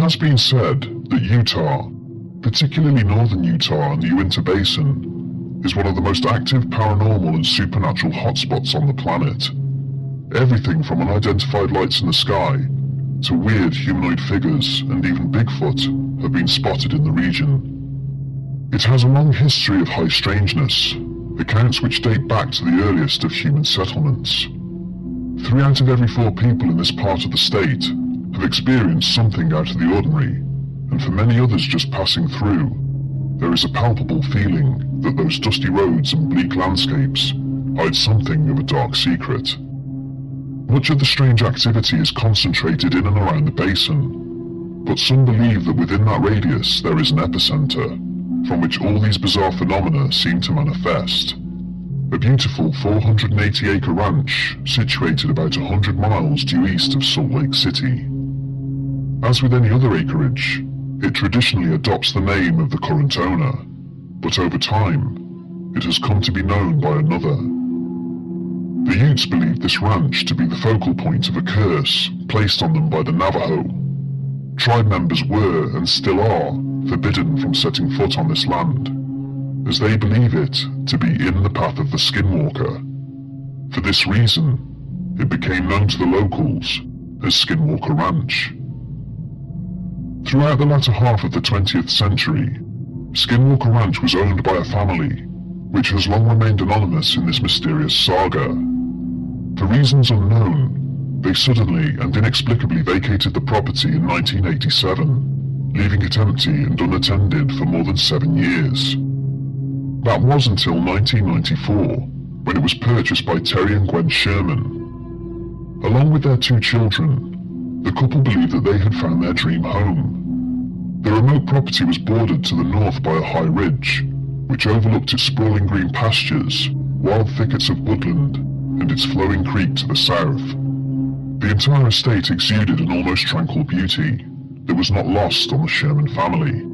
has been said that Utah, particularly northern Utah and the Uinta Basin, is one of the most active paranormal and supernatural hotspots on the planet. Everything from unidentified lights in the sky to weird humanoid figures and even Bigfoot have been spotted in the region. It has a long history of high strangeness, accounts which date back to the earliest of human settlements. 3 out of every 4 people in this part of the state have experienced something out of the ordinary, and for many others just passing through, there is a palpable feeling that those dusty roads and bleak landscapes hide something of a dark secret. Much of the strange activity is concentrated in and around the basin, but some believe that within that radius there is an epicenter, from which all these bizarre phenomena seem to manifest. A beautiful 480-acre ranch situated about 100 miles due east of Salt Lake City. As with any other acreage, it traditionally adopts the name of the current owner, but over time, it has come to be known by another. The Utes believe this ranch to be the focal point of a curse placed on them by the Navajo. Tribe members were, and still are, forbidden from setting foot on this land, as they believe it to be in the path of the Skinwalker. For this reason, it became known to the locals as Skinwalker Ranch. Throughout the latter half of the 20th century, Skinwalker Ranch was owned by a family, which has long remained anonymous in this mysterious saga. For reasons unknown, they suddenly and inexplicably vacated the property in 1987, leaving it empty and unattended for more than 7 years. That was until 1994, when it was purchased by Terry and Gwen Sherman. Along with their 2 children, the couple believed that they had found their dream home. The remote property was bordered to the north by a high ridge, which overlooked its sprawling green pastures, wild thickets of woodland, and its flowing creek to the south. The entire estate exuded an almost tranquil beauty that was not lost on the Sherman family.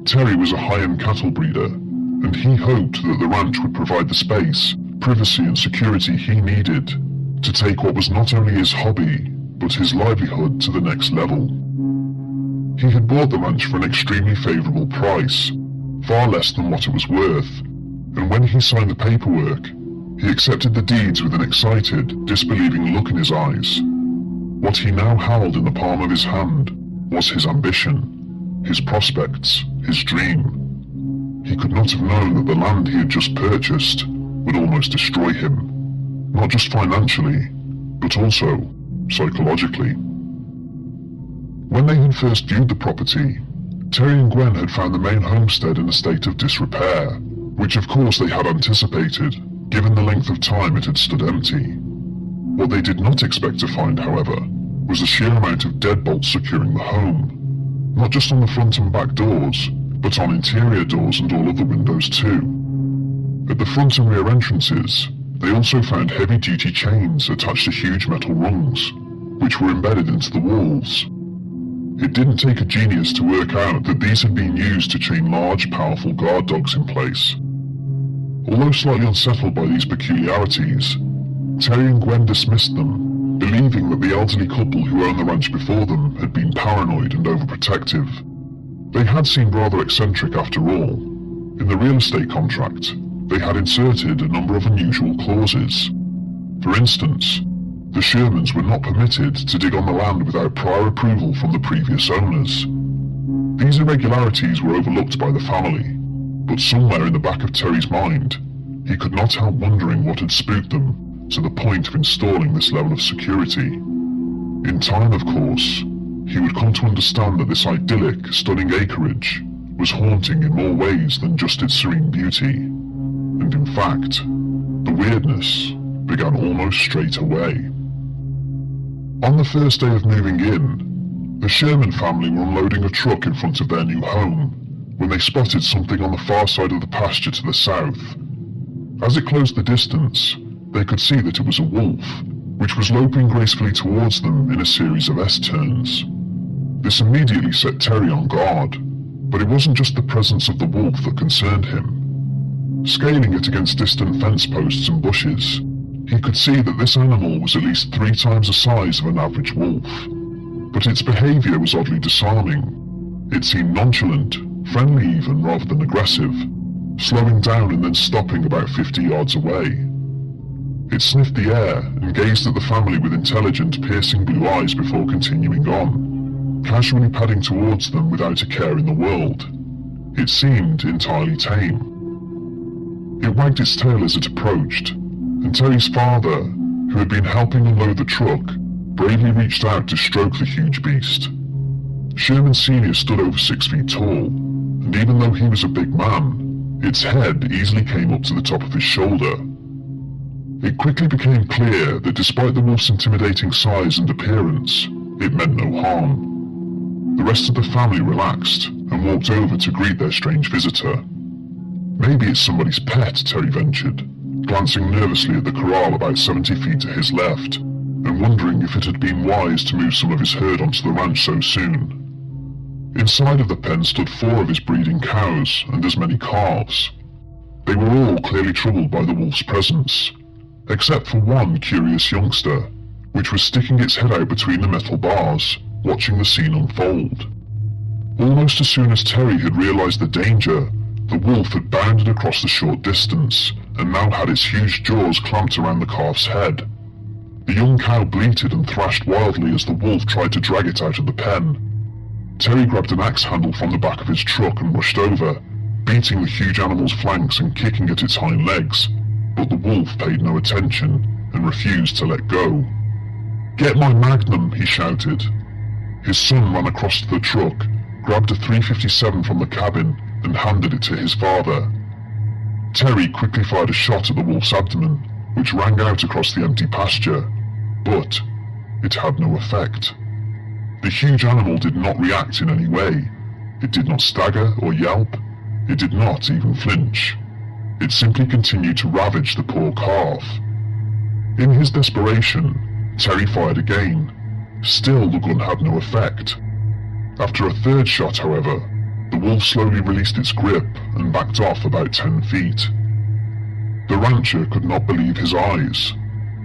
Terry was a high-end cattle breeder, and he hoped that the ranch would provide the space, privacy and security he needed to take what was not only his hobby, but his livelihood to the next level. He had bought the ranch for an extremely favorable price, far less than what it was worth, and when he signed the paperwork, he accepted the deeds with an excited, disbelieving look in his eyes. What he now held in the palm of his hand was his ambition, his prospects, his dream. He could not have known that the land he had just purchased would almost destroy him, not just financially, but also psychologically. When they had first viewed the property, Terry and Gwen had found the main homestead in a state of disrepair, which of course they had anticipated, given the length of time it had stood empty. What they did not expect to find, however, was the sheer amount of deadbolts securing the home, not just on the front and back doors, but on interior doors and all of the windows too. At the front and rear entrances, they also found heavy-duty chains attached to huge metal rungs, which were embedded into the walls. It didn't take a genius to work out that these had been used to chain large, powerful guard dogs in place. Although slightly unsettled by these peculiarities, Terry and Gwen dismissed them, believing that the elderly couple who owned the ranch before them had been paranoid and overprotective. They had seemed rather eccentric after all. In the real estate contract, they had inserted a number of unusual clauses. For instance, the Shermans were not permitted to dig on the land without prior approval from the previous owners. These irregularities were overlooked by the family, but somewhere in the back of Terry's mind, he could not help wondering what had spooked them to the point of installing this level of security. In time, of course, he would come to understand that this idyllic, stunning acreage was haunting in more ways than just its serene beauty. And in fact, the weirdness began almost straight away. On the first day of moving in, the Sherman family were unloading a truck in front of their new home when they spotted something on the far side of the pasture to the south. As it closed the distance, they could see that it was a wolf, which was loping gracefully towards them in a series of S-turns. This immediately set Terry on guard, but it wasn't just the presence of the wolf that concerned him. Scaling it against distant fence posts and bushes, he could see that this animal was at least 3 times the size of an average wolf. but its behaviour was oddly disarming. It seemed nonchalant, friendly even rather than aggressive, slowing down and then stopping about 50 yards away. It sniffed the air and gazed at the family with intelligent, piercing blue eyes before continuing on, casually padding towards them without a care in the world. It seemed entirely tame. It wagged its tail as it approached, and Terry's father, who had been helping unload the truck, bravely reached out to stroke the huge beast. Sherman Sr. stood over 6 feet tall, and even though he was a big man, its head easily came up to the top of his shoulder. It quickly became clear that despite the wolf's intimidating size and appearance, it meant no harm. The rest of the family relaxed and walked over to greet their strange visitor. Maybe it's somebody's pet, Terry ventured, glancing nervously at the corral about 70 feet to his left, and wondering if it had been wise to move some of his herd onto the ranch so soon. Inside of the pen stood 4 of his breeding cows and as many calves. They were all clearly troubled by the wolf's presence, except for one curious youngster, which was sticking its head out between the metal bars, watching the scene unfold. Almost as soon as Terry had realized the danger, the wolf had bounded across the short distance and now had its huge jaws clamped around the calf's head. The young cow bleated and thrashed wildly as the wolf tried to drag it out of the pen. Terry grabbed an axe handle from the back of his truck and rushed over, beating the huge animal's flanks and kicking at its hind legs, but the wolf paid no attention and refused to let go. "Get my magnum," he shouted. His son ran across to the truck, grabbed a .357 from the cabin and handed it to his father. Terry quickly fired a shot at the wolf's abdomen, which rang out across the empty pasture, but it had no effect. The huge animal did not react in any way. It did not stagger or yelp. It did not even flinch. It simply continued to ravage the poor calf. In his desperation, Terry fired again. Still, the gun had no effect. After a third shot, however, the wolf slowly released its grip and backed off about 10 feet. The rancher could not believe his eyes.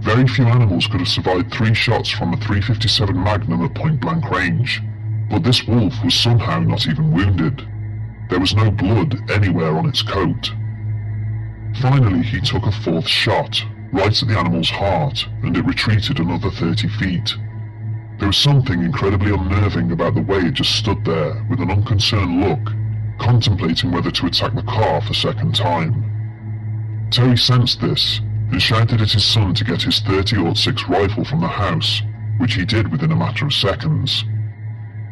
Very few animals could have survived 3 shots from a .357 Magnum at point-blank range, but this wolf was somehow not even wounded. There was no blood anywhere on its coat. Finally, he took a 4th shot, right at the animal's heart, and it retreated another 30 feet. There was something incredibly unnerving about the way it just stood there with an unconcerned look, contemplating whether to attack the calf a second time. Terry sensed this and shouted at his son to get his .30-06 rifle from the house, which he did within a matter of seconds.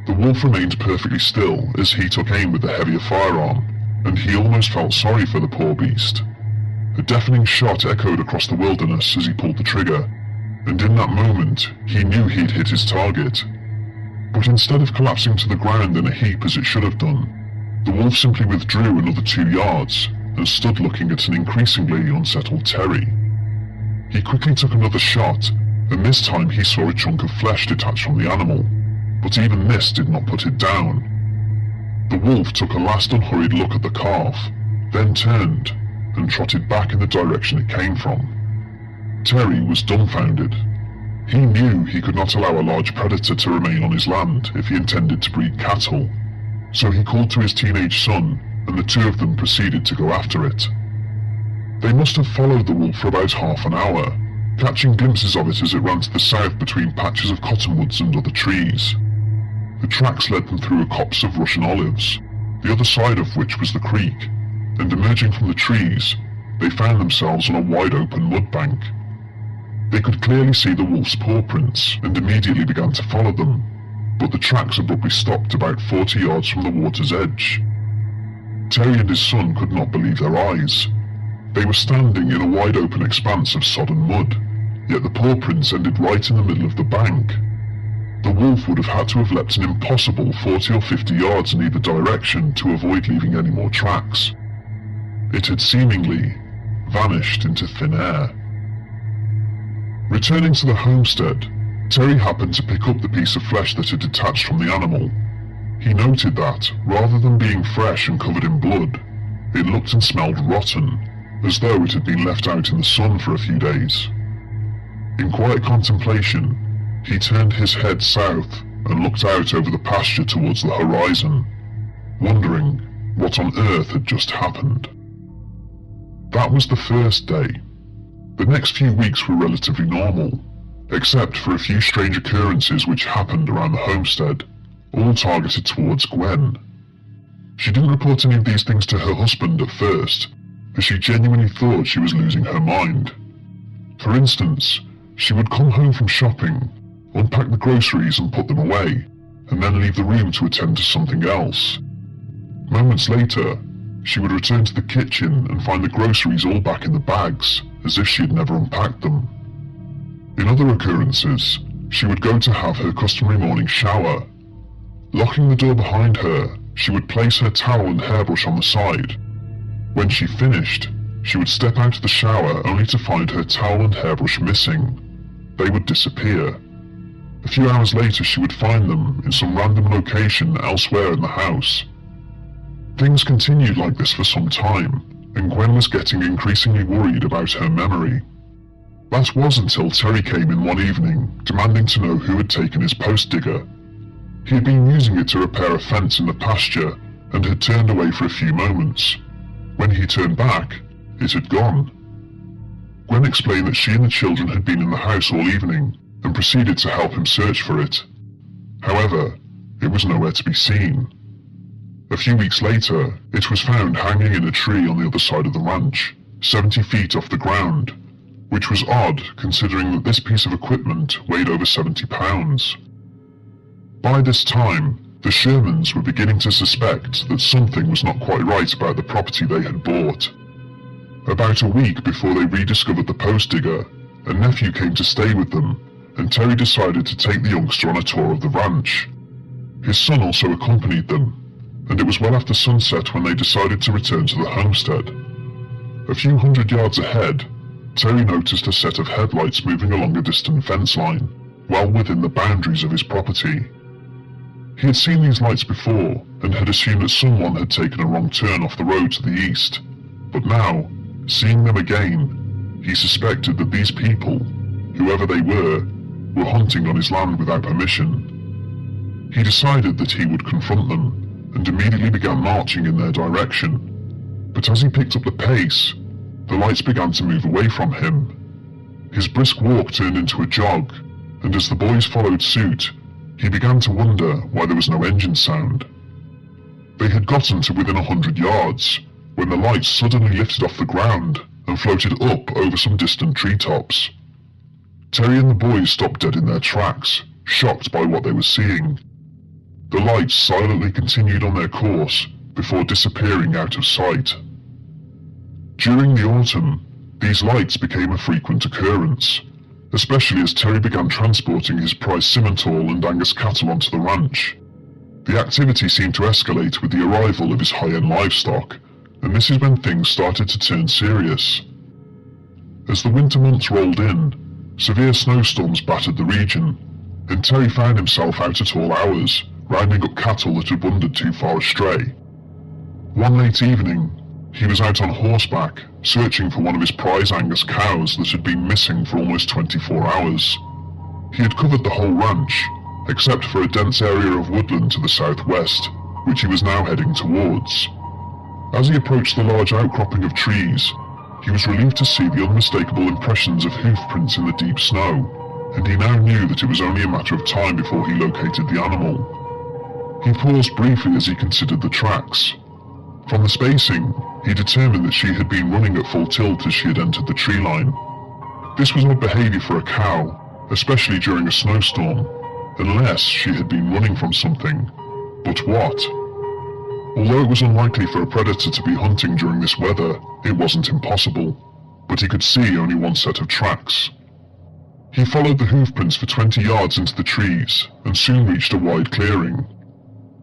The wolf remained perfectly still as he took aim with the heavier firearm, and he almost felt sorry for the poor beast. A deafening shot echoed across the wilderness as he pulled the trigger, and in that moment he knew he'd hit his target. But instead of collapsing to the ground in a heap as it should have done, the wolf simply withdrew another 2 yards and stood looking at an increasingly unsettled Terry. He quickly took another shot, and this time he saw a chunk of flesh detached from the animal, but even this did not put it down. The wolf took a last unhurried look at the calf, then turned and trotted back in the direction it came from. Terry was dumbfounded. He knew he could not allow a large predator to remain on his land if he intended to breed cattle, so he called to his teenage son, and the 2 of them proceeded to go after it. They must have followed the wolf for about half an hour, catching glimpses of it as it ran to the south between patches of cottonwoods and other trees. The tracks led them through a copse of Russian olives, the other side of which was the creek, and emerging from the trees, they found themselves on a wide-open mud bank. They could clearly see the wolf's paw prints and immediately began to follow them, but the tracks abruptly stopped about 40 yards from the water's edge. Terry and his son could not believe their eyes. They were standing in a wide-open expanse of sodden mud, yet the paw prints ended right in the middle of the bank. The wolf would have had to have leapt an impossible 40 or 50 yards in either direction to avoid leaving any more tracks. It had seemingly vanished into thin air. Returning to the homestead, Terry happened to pick up the piece of flesh that had detached from the animal. He noted that, rather than being fresh and covered in blood, it looked and smelled rotten, as though it had been left out in the sun for a few days. In quiet contemplation, he turned his head south and looked out over the pasture towards the horizon, wondering what on earth had just happened. That was the first day. The next few weeks were relatively normal, except for a few strange occurrences which happened around the homestead, all targeted towards Gwen. She didn't report any of these things to her husband at first, as she genuinely thought she was losing her mind. For instance, she would come home from shopping, unpack the groceries and put them away, and then leave the room to attend to something else. Moments later, she would return to the kitchen and find the groceries all back in the bags, as if she had never unpacked them. In other occurrences, she would go to have her customary morning shower. Locking the door behind her, she would place her towel and hairbrush on the side. When she finished, she would step out of the shower only to find her towel and hairbrush missing. They would disappear. A few hours later, she would find them in some random location elsewhere in the house. Things continued like this for some time, and Gwen was getting increasingly worried about her memory. That was until Terry came in one evening, demanding to know who had taken his post digger. He had been using it to repair a fence in the pasture and had turned away for a few moments. When he turned back, it had gone. Gwen explained that she and the children had been in the house all evening and proceeded to help him search for it. However, it was nowhere to be seen. A few weeks later, it was found hanging in a tree on the other side of the ranch, 70 feet off the ground, which was odd considering that this piece of equipment weighed over 70 pounds. By this time, the Shermans were beginning to suspect that something was not quite right about the property they had bought. About a week before they rediscovered the post digger, a nephew came to stay with them, and Terry decided to take the youngster on a tour of the ranch. His son also accompanied them, and it was well after sunset when they decided to return to the homestead. A few hundred yards ahead, Terry noticed a set of headlights moving along a distant fence line, well within the boundaries of his property. He had seen these lights before and had assumed that someone had taken a wrong turn off the road to the east, but now, seeing them again, he suspected that these people, whoever they were hunting on his land without permission. He decided that he would confront them, and immediately began marching in their direction. But as he picked up the pace, the lights began to move away from him. His brisk walk turned into a jog, and as the boys followed suit, he began to wonder why there was no engine sound. They had gotten to within 100 yards, when the lights suddenly lifted off the ground and floated up over some distant treetops. Terry and the boys stopped dead in their tracks, shocked by what they were seeing. The lights silently continued on their course before disappearing out of sight. During the autumn, these lights became a frequent occurrence, especially as Terry began transporting his prized Simmental and Angus cattle onto the ranch. The activity seemed to escalate with the arrival of his high-end livestock, and this is when things started to turn serious. As the winter months rolled in, severe snowstorms battered the region, and Terry found himself out at all hours, rounding up cattle that had wandered too far astray. One late evening, he was out on horseback, searching for one of his prize Angus cows that had been missing for almost 24 hours. He had covered the whole ranch, except for a dense area of woodland to the southwest, which he was now heading towards. As he approached the large outcropping of trees, he was relieved to see the unmistakable impressions of hoof prints in the deep snow, and he now knew that it was only a matter of time before he located the animal. He paused briefly as he considered the tracks. From the spacing, he determined that she had been running at full tilt as she had entered the tree line. This was odd behavior for a cow, especially during a snowstorm, unless she had been running from something. But what? Although it was unlikely for a predator to be hunting during this weather, it wasn't impossible, but he could see only one set of tracks. He followed the hoofprints for 20 yards into the trees, and soon reached a wide clearing.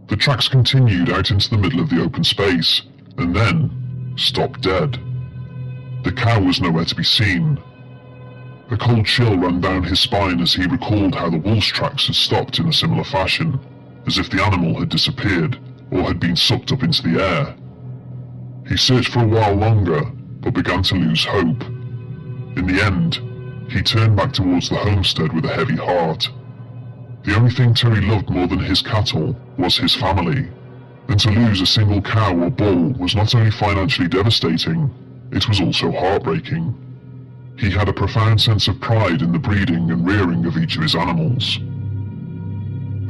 The tracks continued out into the middle of the open space, and then stopped dead. The cow was nowhere to be seen. A cold chill ran down his spine as he recalled how the wolf's tracks had stopped in a similar fashion, as if the animal had disappeared or had been sucked up into the air. He searched for a while longer, but began to lose hope. In the end, he turned back towards the homestead with a heavy heart. The only thing Terry loved more than his cattle was his family, and to lose a single cow or bull was not only financially devastating, it was also heartbreaking. He had a profound sense of pride in the breeding and rearing of each of his animals.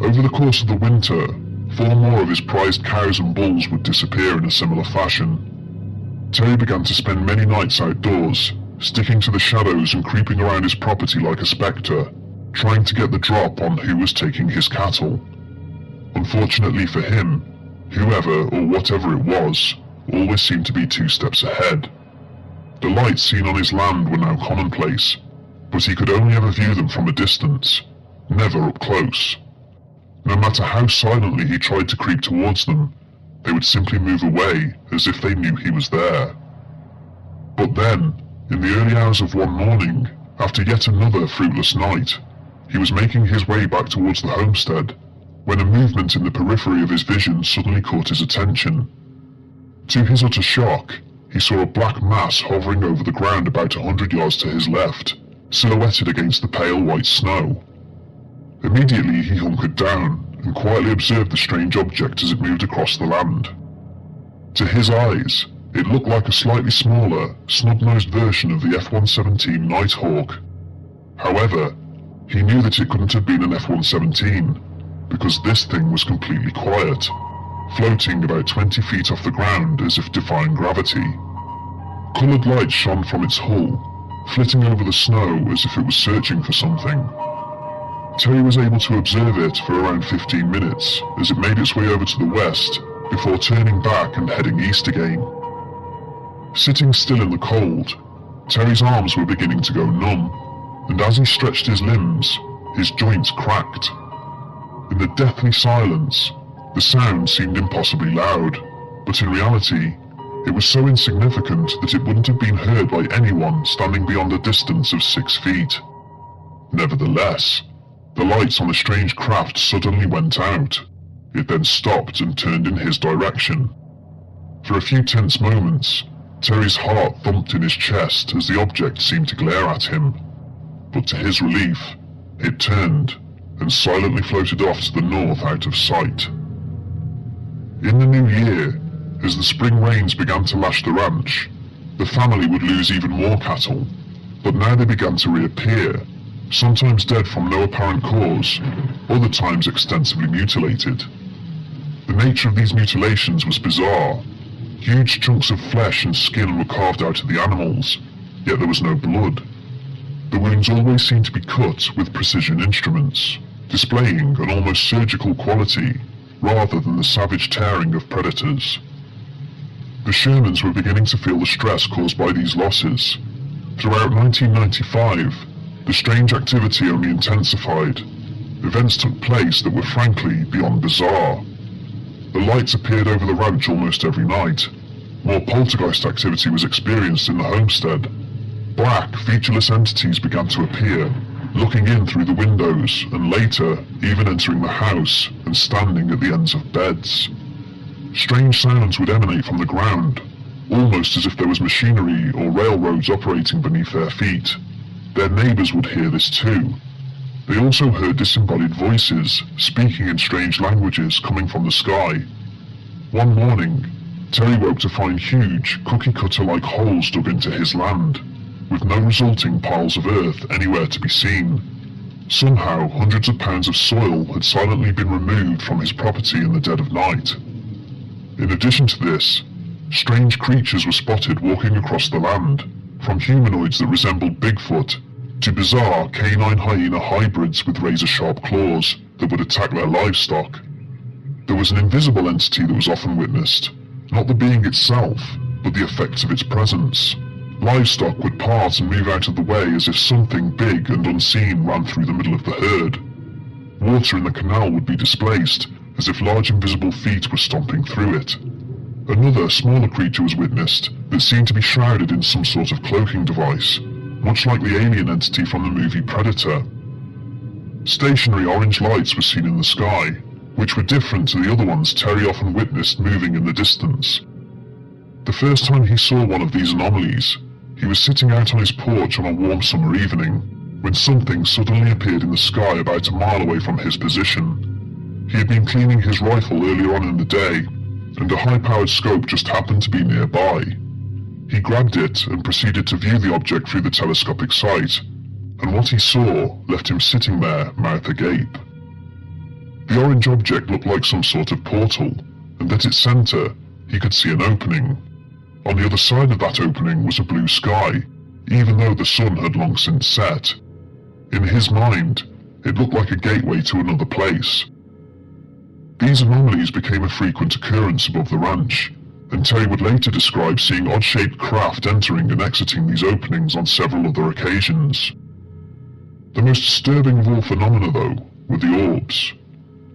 Over the course of the winter, 4 more of his prized cows and bulls would disappear in a similar fashion. Terry began to spend many nights outdoors, sticking to the shadows and creeping around his property like a spectre, trying to get the drop on who was taking his cattle. Unfortunately for him, whoever or whatever it was always seemed to be 2 steps ahead. The lights seen on his land were now commonplace, but he could only ever view them from a distance, never up close. No matter how silently he tried to creep towards them, they would simply move away as if they knew he was there. But then, in the early hours of one morning, after yet another fruitless night, he was making his way back towards the homestead, when a movement in the periphery of his vision suddenly caught his attention. To his utter shock, he saw a black mass hovering over the ground about 100 yards to his left, silhouetted against the pale white snow. Immediately he hunkered down and quietly observed the strange object as it moved across the land. To his eyes, it looked like a slightly smaller, snub-nosed version of the F-117 Nighthawk. However, he knew that it couldn't have been an F-117, because this thing was completely quiet, floating about 20 feet off the ground as if defying gravity. Coloured lights shone from its hull, flitting over the snow as if it was searching for something. Terry was able to observe it for around 15 minutes as it made its way over to the west before turning back and heading east again. Sitting still in the cold, Terry's arms were beginning to go numb, and as he stretched his limbs, his joints cracked. In the deathly silence, the sound seemed impossibly loud, but in reality, it was so insignificant that it wouldn't have been heard by anyone standing beyond a distance of 6 feet. Nevertheless, the lights on the strange craft suddenly went out. It then stopped and turned in his direction. For a few tense moments, Terry's heart thumped in his chest as the object seemed to glare at him. But to his relief, it turned and silently floated off to the north out of sight. In the new year, as the spring rains began to lash the ranch, the family would lose even more cattle, but now they began to reappear, sometimes dead from no apparent cause, other times extensively mutilated. The nature of these mutilations was bizarre. Huge chunks of flesh and skin were carved out of the animals, yet there was no blood. The wounds always seemed to be cut with precision instruments, displaying an almost surgical quality rather than the savage tearing of predators. The Shermans were beginning to feel the stress caused by these losses. Throughout 1995, the strange activity only intensified. Events took place that were frankly beyond bizarre. The lights appeared over the ranch almost every night. More poltergeist activity was experienced in the homestead. Black, featureless entities began to appear, looking in through the windows, and later, even entering the house and standing at the ends of beds. Strange sounds would emanate from the ground, almost as if there was machinery or railroads operating beneath their feet. Their neighbors would hear this too. They also heard disembodied voices, speaking in strange languages coming from the sky. One morning, Terry woke to find huge, cookie-cutter-like holes dug into his land, with no resulting piles of earth anywhere to be seen. Somehow, hundreds of pounds of soil had silently been removed from his property in the dead of night. In addition to this, strange creatures were spotted walking across the land, from humanoids that resembled Bigfoot to bizarre canine hyena hybrids with razor-sharp claws that would attack their livestock. There was an invisible entity that was often witnessed, not the being itself, but the effects of its presence. Livestock would part and move out of the way as if something big and unseen ran through the middle of the herd. Water in the canal would be displaced, as if large invisible feet were stomping through it. Another, smaller creature was witnessed that seemed to be shrouded in some sort of cloaking device, much like the alien entity from the movie Predator. Stationary orange lights were seen in the sky, which were different to the other ones Terry often witnessed moving in the distance. The first time he saw one of these anomalies, he was sitting out on his porch on a warm summer evening, when something suddenly appeared in the sky about a mile away from his position. He had been cleaning his rifle earlier on in the day, and a high-powered scope just happened to be nearby. He grabbed it and proceeded to view the object through the telescopic sight, and what he saw left him sitting there, mouth agape. The orange object looked like some sort of portal, and at its center, he could see an opening. On the other side of that opening was a blue sky, even though the sun had long since set. In his mind, it looked like a gateway to another place. These anomalies became a frequent occurrence above the ranch, and Terry would later describe seeing odd-shaped craft entering and exiting these openings on several other occasions. The most disturbing of all phenomena, though, were the orbs.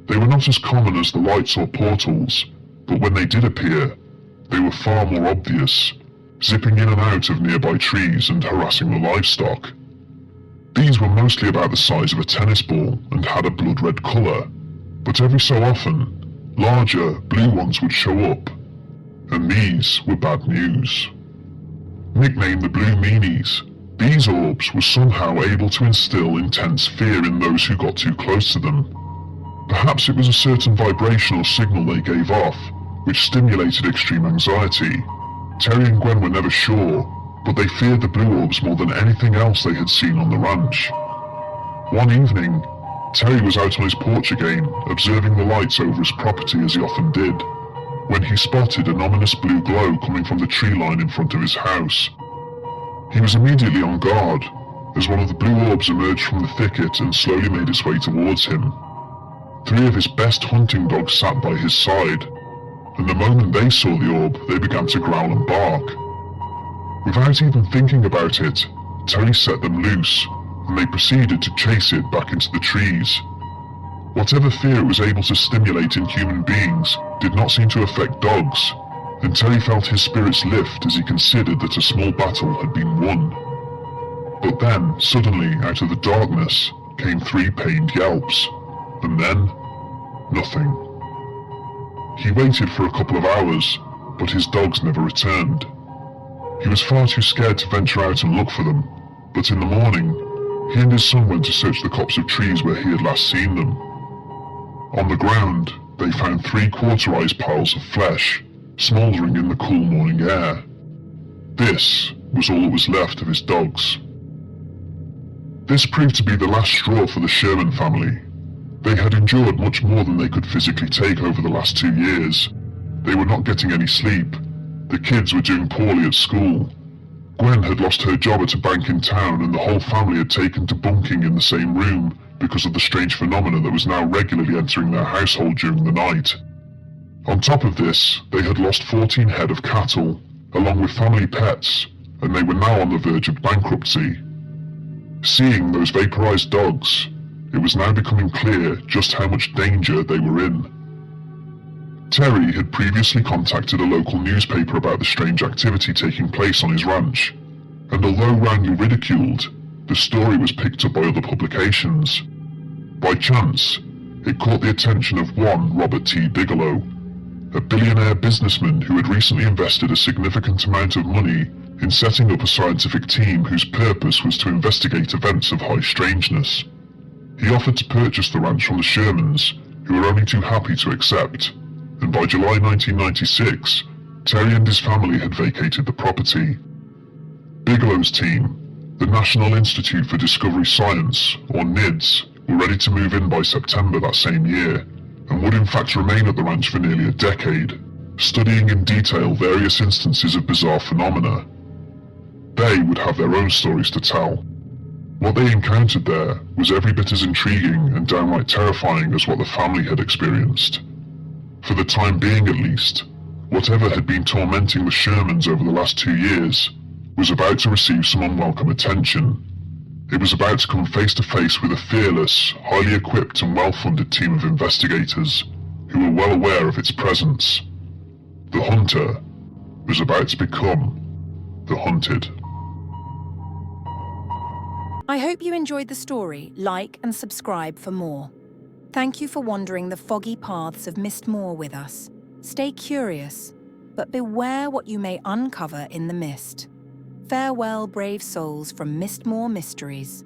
They were not as common as the lights or portals, but when they did appear, they were far more obvious, zipping in and out of nearby trees and harassing the livestock. These were mostly about the size of a tennis ball and had a blood-red colour, but every so often, larger, blue ones would show up, and these were bad news. Nicknamed the Blue Meanies, these orbs were somehow able to instill intense fear in those who got too close to them. Perhaps it was a certain vibrational signal they gave off, which stimulated extreme anxiety. Terry and Gwen were never sure, but they feared the blue orbs more than anything else they had seen on the ranch. One evening, Terry was out on his porch again, observing the lights over his property as he often did, when he spotted an ominous blue glow coming from the tree line in front of his house. He was immediately on guard, as one of the blue orbs emerged from the thicket and slowly made its way towards him. 3 of his best hunting dogs sat by his side, and the moment they saw the orb, they began to growl and bark. Without even thinking about it, Terry set them loose, and they proceeded to chase it back into the trees. Whatever fear it was able to stimulate in human beings did not seem to affect dogs, and Terry felt his spirits lift as he considered that a small battle had been won. But then, suddenly, out of the darkness, came 3 pained yelps, and then, nothing. He waited for a couple of hours, but his dogs never returned. He was far too scared to venture out and look for them, but in the morning, he and his son went to search the copse of trees where he had last seen them. On the ground, they found 3 quarterized piles of flesh, smouldering in the cool morning air. This was all that was left of his dogs. This proved to be the last straw for the Sherman family. They had endured much more than they could physically take over the last 2 years. They were not getting any sleep. The kids were doing poorly at school. Gwen had lost her job at a bank in town, and the whole family had taken to bunking in the same room because of the strange phenomena that was now regularly entering their household during the night. On top of this, they had lost 14 head of cattle, along with family pets, and they were now on the verge of bankruptcy. Seeing those vaporized dogs, it was now becoming clear just how much danger they were in. Terry had previously contacted a local newspaper about the strange activity taking place on his ranch, and although roundly ridiculed, the story was picked up by other publications. By chance, it caught the attention of one Robert T. Bigelow, a billionaire businessman who had recently invested a significant amount of money in setting up a scientific team whose purpose was to investigate events of high strangeness. He offered to purchase the ranch from the Shermans, who were only too happy to accept, and by July 1996, Terry and his family had vacated the property. Bigelow's team, the National Institute for Discovery Science, or NIDS, were ready to move in by September that same year, and would in fact remain at the ranch for nearly a decade, studying in detail various instances of bizarre phenomena. They would have their own stories to tell. What they encountered there was every bit as intriguing and downright terrifying as what the family had experienced. For the time being at least, whatever had been tormenting the Shermans over the last 2 years was about to receive some unwelcome attention. It was about to come face to face with a fearless, highly equipped and well-funded team of investigators who were well aware of its presence. The hunter was about to become the hunted. I hope you enjoyed the story. Like and subscribe for more. Thank you for wandering the foggy paths of Mistmore with us. Stay curious, but beware what you may uncover in the mist. Farewell, brave souls from Mistmore Mysteries.